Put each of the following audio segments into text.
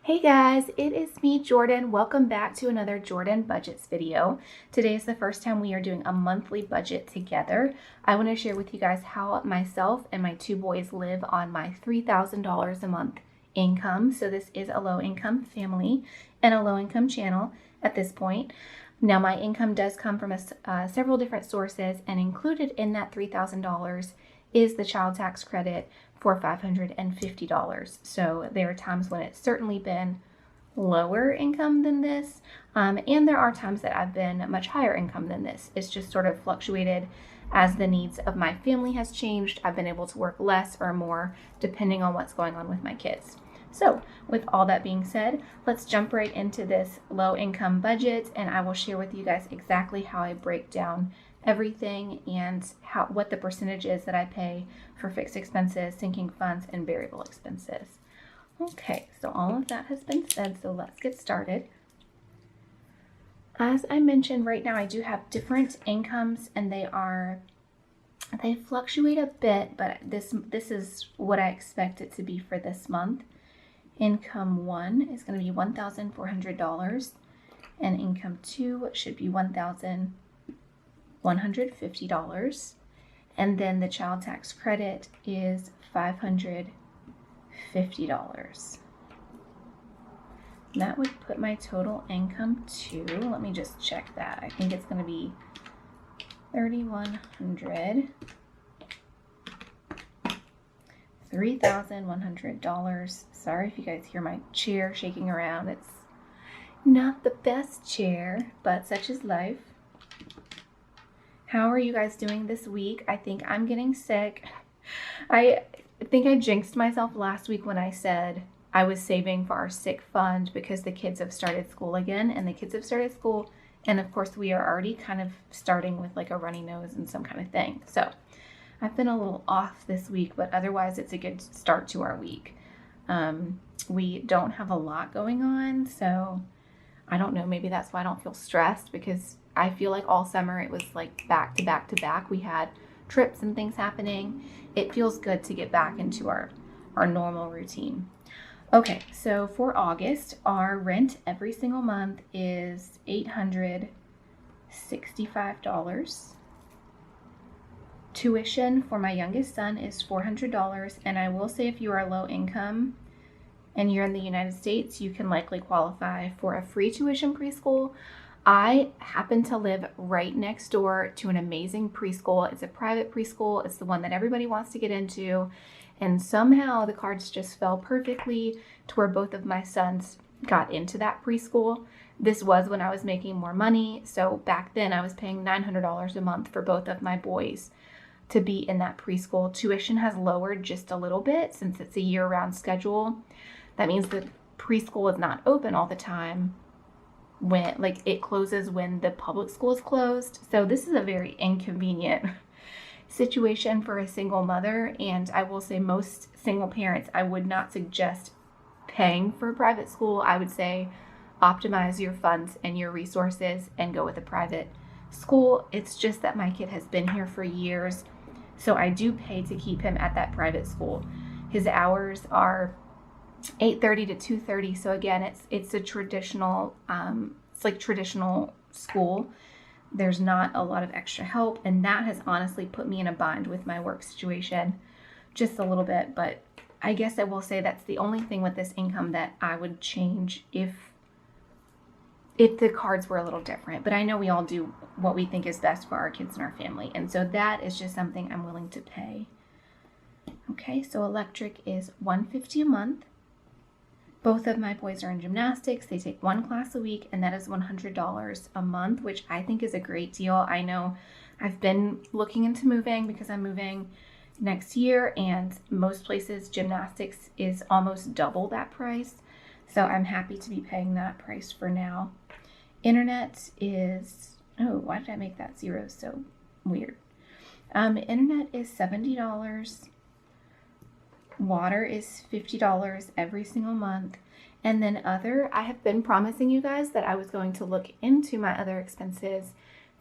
Hey guys, it is me, Jordan. Welcome back to another Jordan Budgets video. Today is the first time we are doing a monthly budget together. I want to share with you guys how myself and my two boys live on my $3,000 a month income. So this is a low income family and a low income channel at this point. Now my income does come from several different sources, and included in that $3,000 is the child tax credit for $550. So there are times when it's certainly been lower income than this, and there are times that I've been much higher income than this. It's just sort of fluctuated as the needs of my family has changed. I've been able to work less or more depending on what's going on with my kids. So with all that being said, let's jump right into this low income budget, and I will share with you guys exactly how I break down everything and what the percentage is that I pay for fixed expenses, sinking funds, and variable expenses. Okay, so all of that has been said, so let's get started. As I mentioned, right now I do have different incomes, and they fluctuate a bit, but this is what I expect it to be for this month. Income 1 is going to be $1,400, and income 2 should be $1,150, and then the child tax credit is $550. That would put my total income to, let me just check that. I think it's going to be $3,100, $3,100. Sorry if you guys hear my chair shaking around. It's not the best chair, but such is life. How are you guys doing this week? I think I'm getting sick. I think I jinxed myself last week when I said I was saving for our sick fund because the kids have started school again, and of course we are already kind of starting with like a runny nose and some kind of thing. So I've been a little off this week, but otherwise it's a good start to our week. We don't have a lot going on, so I don't know, maybe that's why I don't feel stressed, because I feel like all summer it was like back to back to back. We had trips and things happening. It feels good to get back into our normal routine. Okay, so for August, our rent every single month is $865. Tuition for my youngest son is $400, and I will say if you are low income and you're in the United States, you can likely qualify for a free tuition preschool. I happen to live right next door to an amazing preschool. It's a private preschool. It's the one that everybody wants to get into. And somehow the cards just fell perfectly to where both of my sons got into that preschool. This was when I was making more money. So back then I was paying $900 a month for both of my boys to be in that preschool. Tuition has lowered just a little bit since it's a year-round schedule. That means the preschool is not open all the time. It closes when the public school is closed. So this is a very inconvenient situation for a single mother, and I will say most single parents, I would not suggest paying for a private school. I would say optimize your funds and your resources and go with a private school. It's just that my kid has been here for years, so I do pay to keep him at that private school. His hours are 8:30 to 2:30. So again, it's a traditional, it's like traditional school. There's not a lot of extra help, and that has honestly put me in a bind with my work situation just a little bit. But I guess I will say that's the only thing with this income that I would change if the cards were a little different. But I know we all do what we think is best for our kids and our family, and so that is just something I'm willing to pay. Okay, so electric is $150 a month. Both of my boys are in gymnastics. They take one class a week, and that is $100 a month, which I think is a great deal. I know I've been looking into moving because I'm moving next year, and most places gymnastics is almost double that price. So I'm happy to be paying that price for now. Internet is, oh, why did I make that zero so weird? Internet is $70. Water is $50 every single month. And then I have been promising you guys that I was going to look into my other expenses,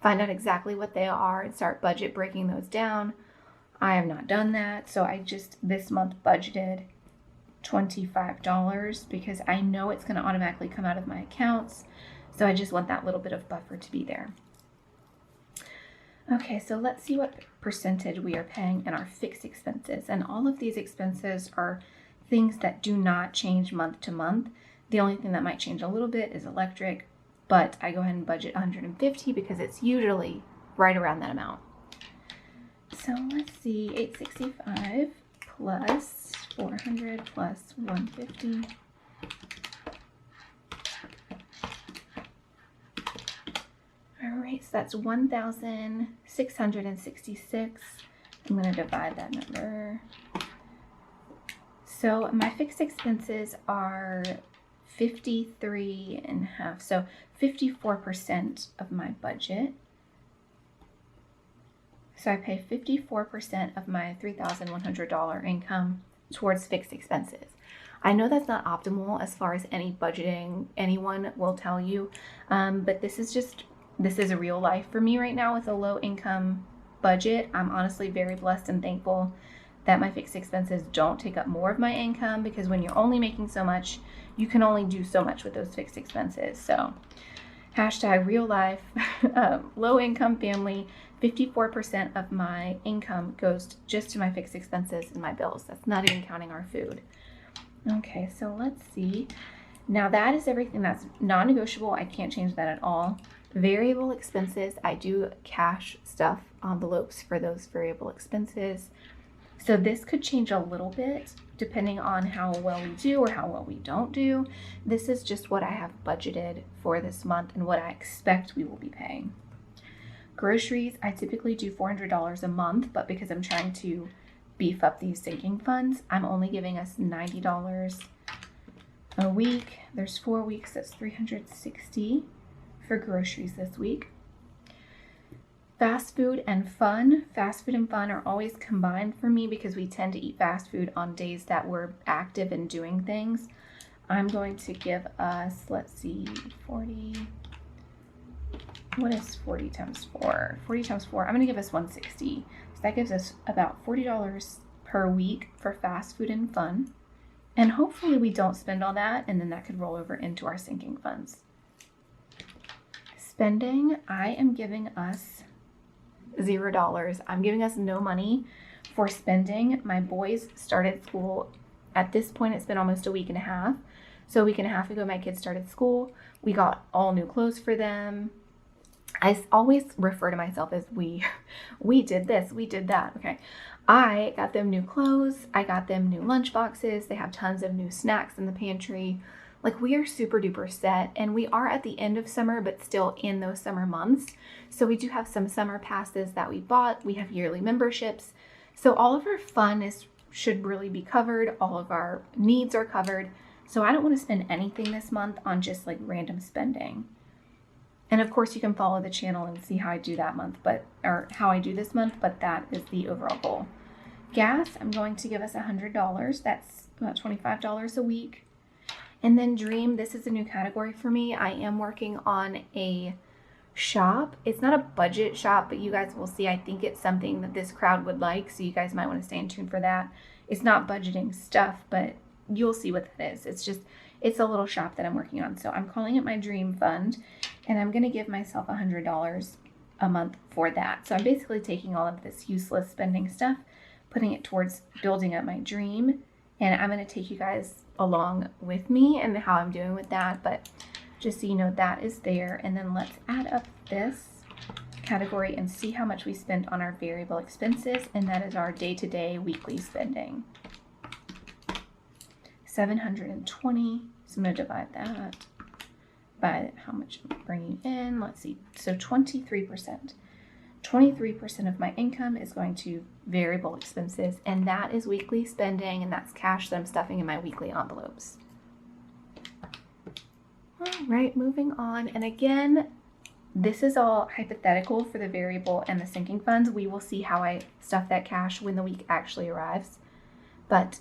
find out exactly what they are, and start budget breaking those down. I have not done that. So I just this month budgeted $25 because I know it's going to automatically come out of my accounts. So I just want that little bit of buffer to be there. Okay, so let's see what percentage we are paying in our fixed expenses. And all of these expenses are things that do not change month to month. The only thing that might change a little bit is electric, but I go ahead and budget $150 because it's usually right around that amount. So let's see, $865 plus $400 plus $150. All right, so that's 1,666. I'm going to divide that number. So my fixed expenses are 53.5, so 54% of my budget. So I pay 54% of my $3,100 income towards fixed expenses. I know that's not optimal as far as any budgeting anyone will tell you, but this is a real life for me right now with a low income budget. I'm honestly very blessed and thankful that my fixed expenses don't take up more of my income, because when you're only making so much, you can only do so much with those fixed expenses. So hashtag real life, low income family, 54% of my income goes just to my fixed expenses and my bills. That's not even counting our food. Okay, so let's see. Now that is everything that's non-negotiable. I can't change that at all. Variable expenses, I do cash stuff envelopes for those variable expenses. So this could change a little bit depending on how well we do or how well we don't do. This is just what I have budgeted for this month and what I expect we will be paying. Groceries, I typically do $400 a month, but because I'm trying to beef up these sinking funds, I'm only giving us $90 a week. There's 4 weeks, that's $360 for groceries this week. Fast food and fun. Fast food and fun are always combined for me because we tend to eat fast food on days that we're active and doing things. I'm going to give us, let's see, 40. What is 40 times 4? 40 times 4, I'm going to give us 160. So that gives us about $40 per week for fast food and fun. And hopefully we don't spend all that, and then that could roll over into our sinking funds. Spending, I am giving us $0. I'm giving us no money for spending. My boys started school. At this point, it's been almost a week and a half. So a week and a half ago, my kids started school. We got all new clothes for them. I always refer to myself as we did this, we did that. Okay. I got them new clothes. I got them new lunch boxes. They have tons of new snacks in the pantry. Like, we are super duper set, and we are at the end of summer, but still in those summer months. So we do have some summer passes that we bought. We have yearly memberships. So all of our fun should really be covered. All of our needs are covered. So I don't want to spend anything this month on just like random spending. And of course you can follow the channel and see how I do that month, or how I do this month, but that is the overall goal. Gas, I'm going to give us $100. That's about $25 a week. And then Dream, this is a new category for me. I am working on a shop. It's not a budget shop, but you guys will see. I think it's something that this crowd would like, so you guys might want to stay in tune for that. It's not budgeting stuff, but you'll see what that is. It's a little shop that I'm working on. So I'm calling it my Dream Fund, and I'm going to give myself $100 a month for that. So I'm basically taking all of this useless spending stuff, putting it towards building up my dream, and I'm going to take you guys along with me and how I'm doing with that. But just so you know, that is there. And then let's add up this category and see how much we spent on our variable expenses, and that is our day-to-day weekly spending. 720. So I'm going to divide that by how much I'm bringing in. Let's see. So 23%. 23% of my income is going to variable expenses, and that is weekly spending, and that's cash that I'm stuffing in my weekly envelopes. All right, moving on. And again, this is all hypothetical for the variable and the sinking funds. We will see how I stuff that cash when the week actually arrives. But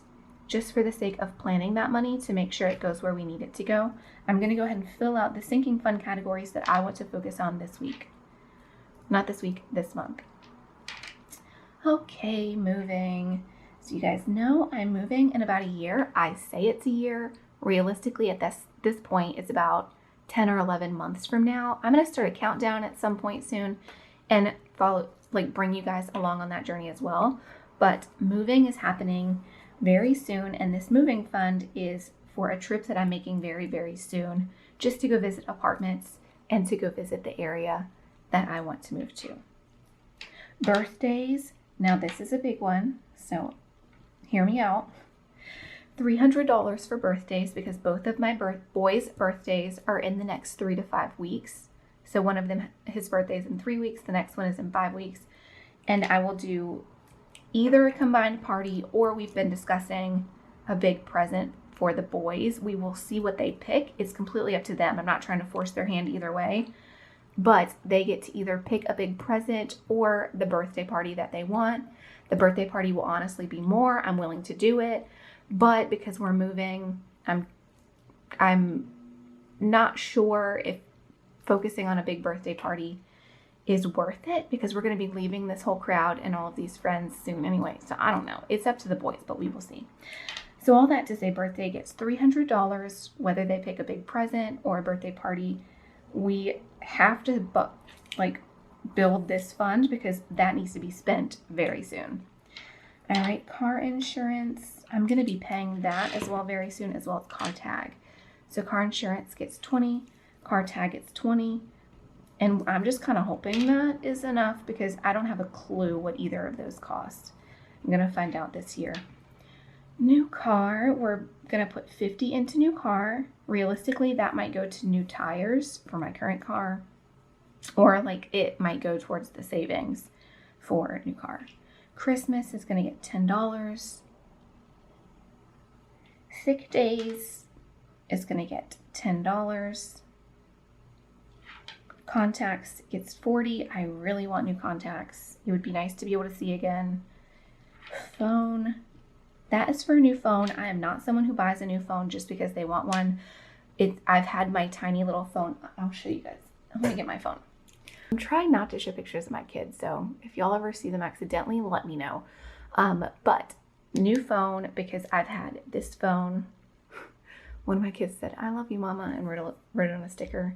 just for the sake of planning that money to make sure it goes where we need it to go, I'm going to go ahead and fill out the sinking fund categories that I want to focus on this week. Not this week, this month. Okay, moving. So you guys know I'm moving in about a year. I say it's a year. Realistically, at this point, it's about 10 or 11 months from now. I'm going to start a countdown at some point soon and bring you guys along on that journey as well. But moving is happening very soon, and this moving fund is for a trip that I'm making very, very soon, just to go visit apartments and to go visit the area that I want to move to. Birthdays. Now this is a big one, so hear me out. $300 for birthdays, because both of my boys' birthdays are in the next 3 to 5 weeks. So one of them, his birthday is in 3 weeks, the next one is in 5 weeks. And I will do either a combined party, or we've been discussing a big present for the boys. We will see what they pick. It's completely up to them. I'm not trying to force their hand either way. But they get to either pick a big present or the birthday party that they want. The birthday party will honestly be more. I'm willing to do it. But because we're moving, I'm not sure if focusing on a big birthday party is worth it, because we're going to be leaving this whole crowd and all of these friends soon anyway. So I don't know. It's up to the boys, but we will see. So all that to say, birthday gets $300, whether they pick a big present or a birthday party. We have to build this fund because that needs to be spent very soon. All right, car insurance. I'm going to be paying that as well very soon, as well as car tag. So car insurance gets $20, car tag gets $20. And I'm just kind of hoping that is enough, because I don't have a clue what either of those cost. I'm going to find out this year. New car, we're going to put $50 into new car. Realistically, that might go to new tires for my current car, or it might go towards the savings for new car. Christmas is going to get $10. Sick days is going to get $10. Contacts gets $40. I really want new contacts. It would be nice to be able to see again. Phone. That is for a new phone. I am not someone who buys a new phone just because they want one. I've had my tiny little phone. I'll show you guys. I'm going to get my phone. I'm trying not to show pictures of my kids, so if y'all ever see them accidentally, let me know. But new phone, because I've had this phone. One of my kids said, "I love you, Mama," and wrote it on a sticker.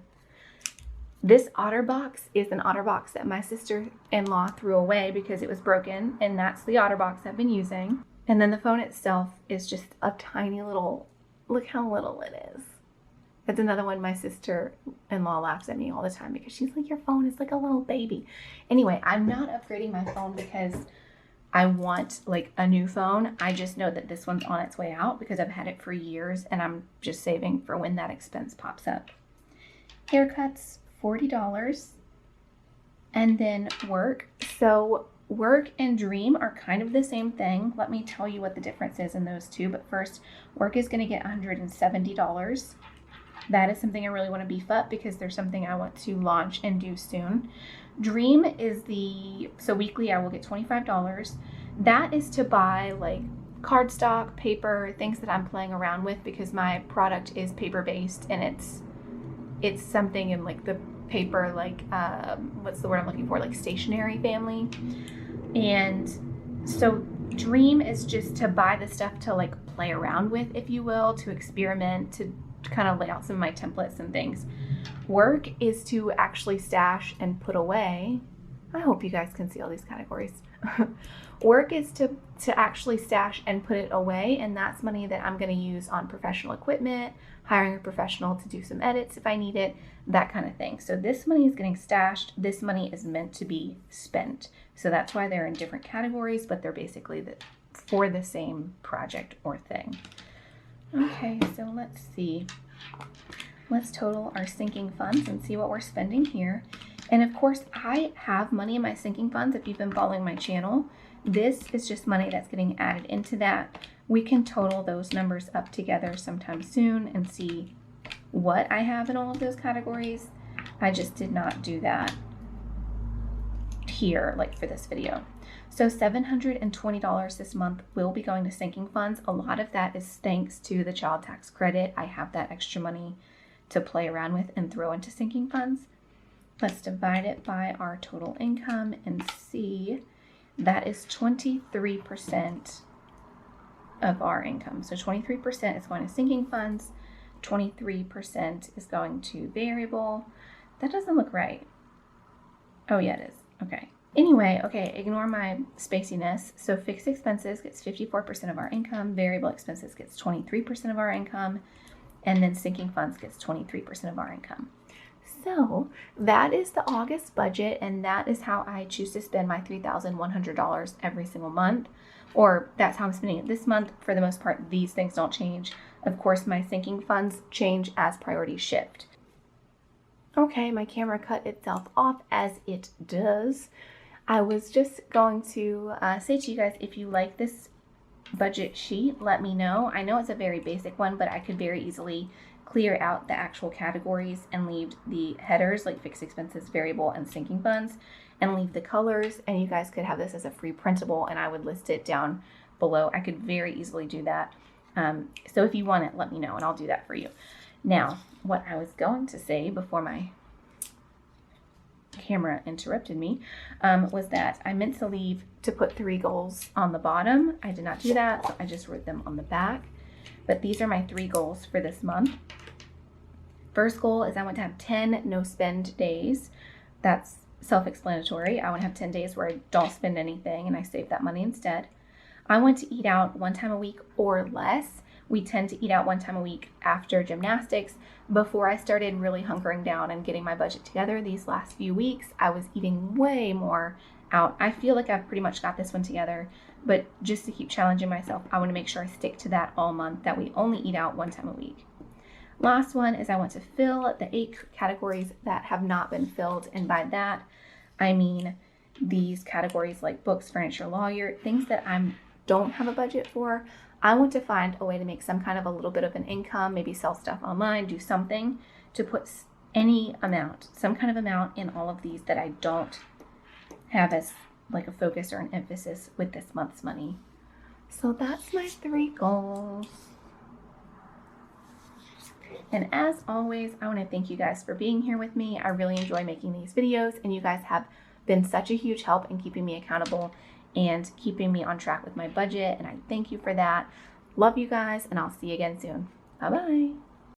This OtterBox is an OtterBox that my sister-in-law threw away because it was broken, and that's the OtterBox I've been using. And then the phone itself is just a tiny little, look how little it is. That's another one my sister-in-law laughs at me all the time, because she's like, "Your phone is like a little baby." Anyway, I'm not upgrading my phone because I want a new phone. I just know that this one's on its way out because I've had it for years, and I'm just saving for when that expense pops up. Haircuts, $40. And then work. So work and dream are kind of the same thing. Let me tell you what the difference is in those two. But first, work is going to get $170. That is something I really want to beef up, because there's something I want to launch and do soon. Dream is so weekly I will get $25. That is to buy cardstock, paper, things that I'm playing around with, because my product is paper based, and it's something in the paper, what's the word I'm looking for? Stationery family. And so dream is just to buy the stuff to play around with, if you will, to experiment, to kind of lay out some of my templates and things. Work is to actually stash and put away. I hope you guys can see all these categories. Work is to actually stash and put it away, and that's money that I'm going to use on professional equipment, hiring a professional to do some edits if I need it, that kind of thing. So this money is getting stashed. This money is meant to be spent. So that's why they're in different categories, but they're basically for the same project or thing. Okay, so let's see. Let's total our sinking funds and see what we're spending here. And of course, I have money in my sinking funds. If you've been following my channel, this is just money that's getting added into that. We can total those numbers up together sometime soon and see what I have in all of those categories. I just did not do that here, for this video. So $720 this month will be going to sinking funds. A lot of that is thanks to the child tax credit. I have that extra money to play around with and throw into sinking funds. Let's divide it by our total income and see that is 23% of our income. So 23% is going to sinking funds, 23% is going to variable. That doesn't look right. Oh yeah, it is. Okay. Anyway, okay, ignore my spaciness. So fixed expenses gets 54% of our income, variable expenses gets 23% of our income, and then sinking funds gets 23% of our income. So that is the August budget, and that is how I choose to spend my $3,100 every single month, or that's how I'm spending it this month. For the most part, these things don't change. Of course, my sinking funds change as priorities shift. Okay, my camera cut itself off as it does. I was just going to say to you guys, if you like this budget sheet, let me know. I know it's a very basic one, but I could very easily clear out the actual categories and leave the headers like fixed expenses, variable, and sinking funds, and leave the colors, and you guys could have this as a free printable, and I would list it down below. I could very easily do that. So if you want it, let me know, and I'll do that for you. Now, what I was going to say before my camera interrupted me was that I meant to put 3 goals on the bottom. I did not do that, so I just wrote them on the back. But these are my 3 goals for this month. First goal is I want to have 10 no spend days. That's self-explanatory. I want to have 10 days where I don't spend anything and I save that money instead. I want to eat out 1 time a week or less. We tend to eat out 1 time a week after gymnastics. Before I started really hunkering down and getting my budget together these last few weeks, I was eating way more out. I feel like I've pretty much got this one together, but just to keep challenging myself, I want to make sure I stick to that all month, that we only eat out 1 time a week. Last one is I want to fill the 8 categories that have not been filled, and by that I mean these categories like books, furniture, lawyer, things that I don't have a budget for. I want to find a way to make some kind of a little bit of an income, maybe sell stuff online, do something to put any amount, some kind of amount in all of these that I don't have as like a focus or an emphasis with this month's money. So that's my 3 goals. And as always, I want to thank you guys for being here with me. I really enjoy making these videos, and you guys have been such a huge help in keeping me accountable and keeping me on track with my budget, and I thank you for that. Love you guys, and I'll see you again soon. Bye-bye.